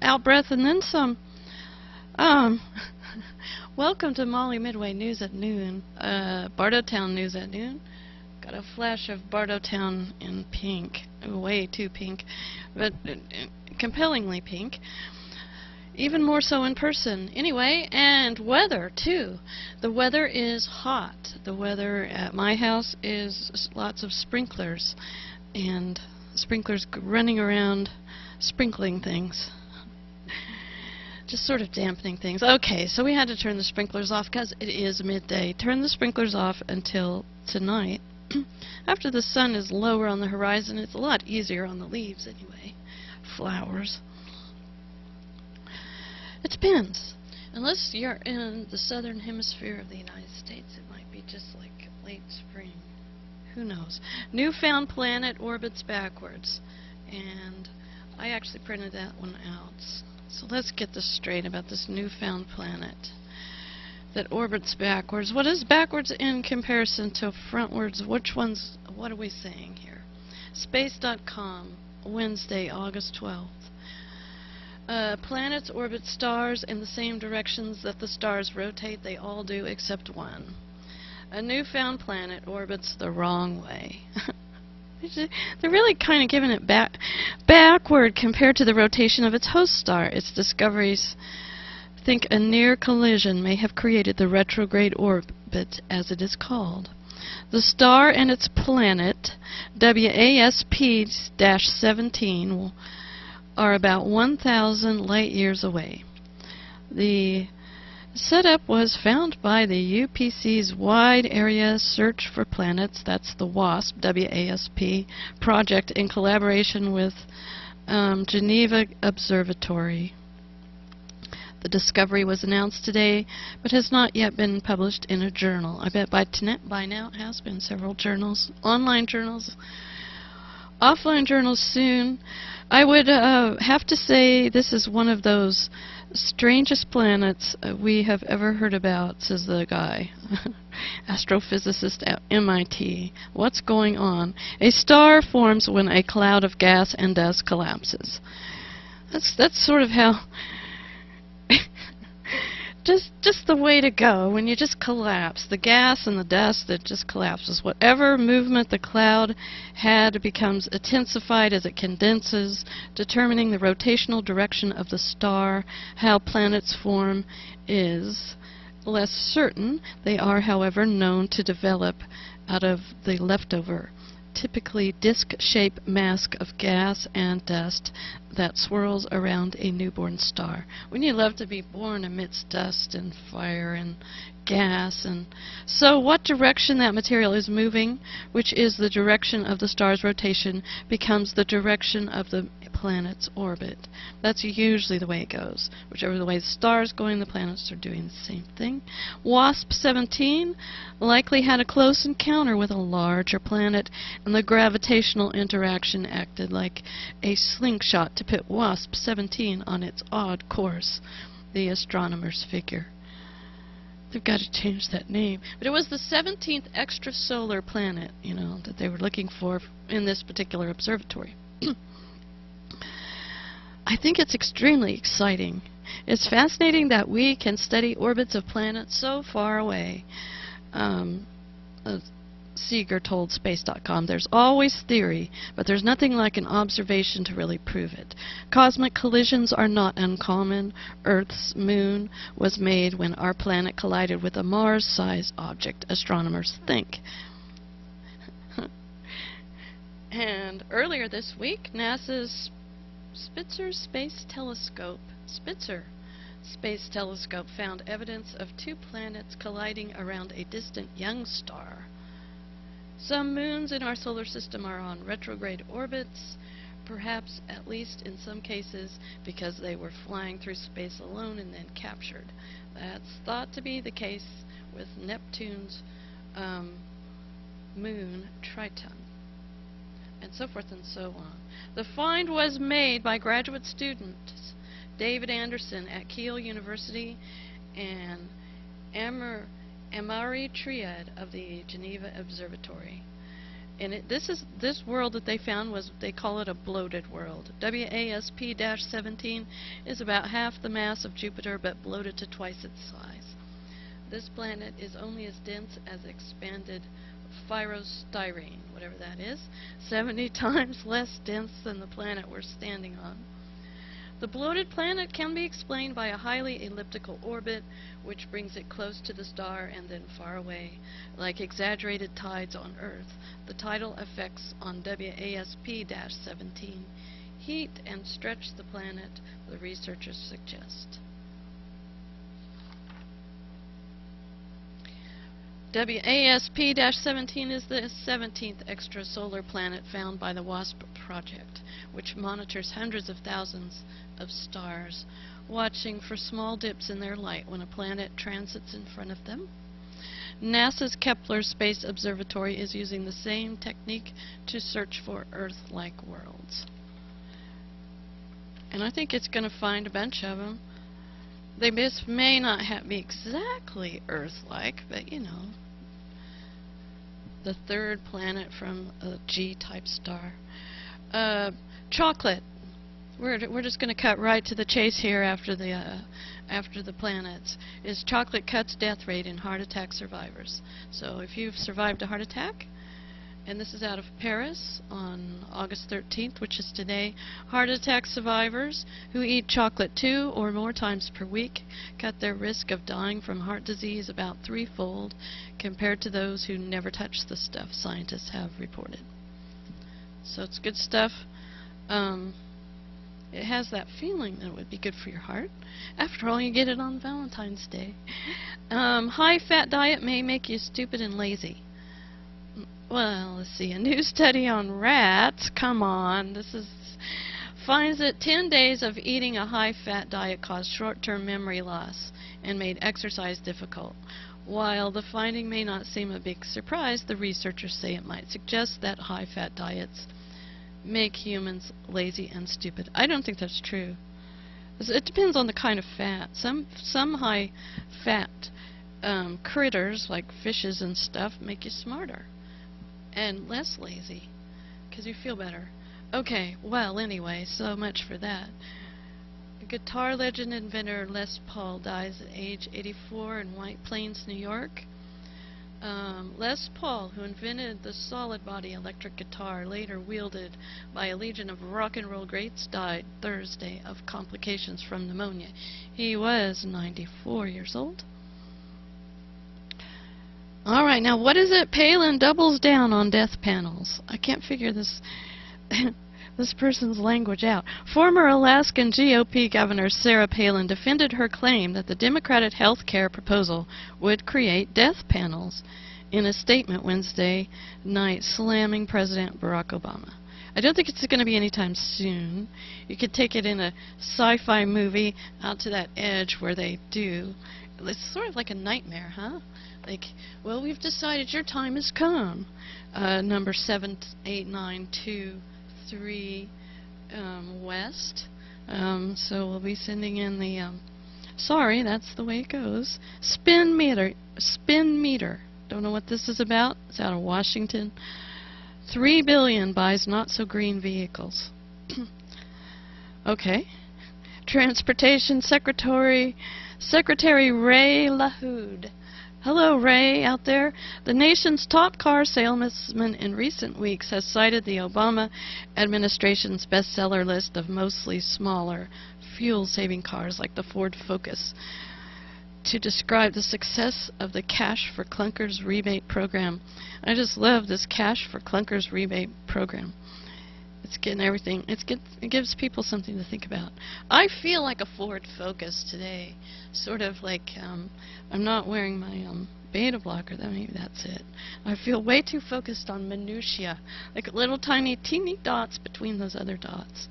out breath and then some. Um, Welcome to MollyMidway News at Noon, Bardotown News at Noon. Got a flash of Bardotown in pink, way too pink, but compellingly pink. Even more so in person. Anyway, and weather, too. The weather is hot. The weather at my house is lots of sprinklers, and sprinklers running around sprinkling things. Just sort of dampening things. Okay, so we had to turn the sprinklers off because it is midday. Turn the sprinklers off until tonight. After the sun is lower on the horizon, it's a lot easier on the leaves anyway. Flowers. It depends. Unless you're in the southern hemisphere of the United States, it might be just like late spring. Who knows? Newfound planet orbits backwards. And I actually printed that one out. So let's get this straight about this newfound planet that orbits backwards. What is backwards in comparison to frontwards? Which ones, what are we saying here? Space.com, Wednesday, August 12th. Planets orbit stars in the same directions that the stars rotate. They all do except one. A newfound planet orbits the wrong way. They're really kind of giving it backward compared to the rotation of its host star. Its discoveries think a near collision may have created the retrograde orbit, as it is called. The star and its planet, WASP-17, are about 1,000 light years away. The setup was found by the UPC's Wide Area Search for Planets, that's the WASP, W-A-S-P, project in collaboration with Geneva Observatory. The discovery was announced today, but has not yet been published in a journal. I bet by now it has been several journals, online journals, offline journals soon. I would have to say this is one of those strangest planets we have ever heard about, says the guy, astrophysicist at MIT. What's going on? A star forms when a cloud of gas and dust collapses. That's sort of how just the way to go when you just collapse. The gas and the dust that just collapses. Whatever movement the cloud had becomes intensified as it condenses, determining the rotational direction of the star. How planets form is less certain. They are, however, known to develop out of the leftover, typically disc-shaped mass of gas and dust that swirls around a newborn star. Wouldn't you love to be born amidst dust and fire and gas? And so what direction that material is moving, which is the direction of the star's rotation, becomes the direction of the planet's orbit. That's usually the way it goes. Whichever the way the star is going, the planets are doing the same thing. WASP-17 likely had a close encounter with a larger planet, and the gravitational interaction acted like a slingshot to put WASP-17 on its odd course, the astronomers figure. They've got to change that name. But it was the 17th extrasolar planet, you know, that they were looking for in this particular observatory. I think it's extremely exciting. It's fascinating that we can study orbits of planets so far away. Seeger told Space.com, there's always theory, but there's nothing like an observation to really prove it. Cosmic collisions are not uncommon. Earth's moon was made when our planet collided with a Mars-sized object, astronomers think. And earlier this week, NASA's Spitzer Space Telescope found evidence of two planets colliding around a distant young star. Some moons in our solar system are on retrograde orbits, perhaps at least in some cases because they were flying through space alone and then captured. That's thought to be the case with Neptune's moon Triton, and so forth and so on. The find was made by graduate students David Anderson at Keele University and Amari Triad of the Geneva Observatory. And this world that they found was, they call it a bloated world. WASP-17 is about half the mass of Jupiter but bloated to twice its size. This planet is only as dense as expanded pyrostyrene, whatever that is, 70 times less dense than the planet we're standing on. The bloated planet can be explained by a highly elliptical orbit, which brings it close to the star and then far away, like exaggerated tides on Earth. The tidal effects on WASP-17 heat and stretch the planet, the researchers suggest. WASP-17 is the 17th extrasolar planet found by the WASP project, which monitors hundreds of thousands of stars, watching for small dips in their light when a planet transits in front of them. NASA's Kepler Space Observatory is using the same technique to search for Earth-like worlds. And I think it's going to find a bunch of them. They may not be exactly Earth-like, but you know, the third planet from a G-type star. Chocolate. We're just going to cut right to the chase here after the planets. Is chocolate cuts death rate in heart attack survivors. So if you've survived a heart attack, and this is out of Paris on August 13th, which is today, heart attack survivors who eat chocolate 2 or more times per week cut their risk of dying from heart disease about 3-fold compared to those who never touch the stuff, scientists have reported. So it's good stuff. It has that feeling that it would be good for your heart. After all, you get it on Valentine's Day. High-fat diet may make you stupid and lazy. Well, let's see. A new study on rats, come on, finds that 10 days of eating a high-fat diet caused short-term memory loss and made exercise difficult. While the finding may not seem a big surprise, the researchers say it might suggest that high-fat diets make humans lazy and stupid. I don't think that's true. It depends on the kind of fat. Some high-fat critters, like fishes and stuff, make you smarter and less lazy because you feel better. Okay, well, anyway, so much for that. Guitar legend inventor Les Paul dies at age 84 in White Plains, New York. Les Paul, who invented the solid-body electric guitar, later wielded by a legion of rock and roll greats, died Thursday of complications from pneumonia. He was 94 years old. All right, now what is it? Palin doubles down on death panels. I can't figure this this person's language out. Former Alaskan GOP Governor Sarah Palin defended her claim that the Democratic health care proposal would create death panels in a statement Wednesday night, slamming President Barack Obama. I don't think it's going to be anytime soon. You could take it in a sci-fi movie out to that edge where they do. It's sort of like a nightmare, huh? Like, well, we've decided your time has come. Number 78923 West. So we'll be sending in the, sorry, that's the way it goes. Spin meter. Don't know what this is about. It's out of Washington. $3 billion buys not-so-green vehicles. Okay. Transportation Secretary Ray LaHood. Hello, Ray, out there. The nation's top car salesman in recent weeks has cited the Obama administration's bestseller list of mostly smaller, fuel-saving cars like the Ford Focus to describe the success of the Cash for Clunkers rebate program. I just love this Cash for Clunkers rebate program. It's getting everything. It gives people something to think about. I feel like a Ford Focus today. Sort of like I'm not wearing my beta blocker. Maybe that's it. I feel way too focused on minutia, like little tiny teeny dots between those other dots.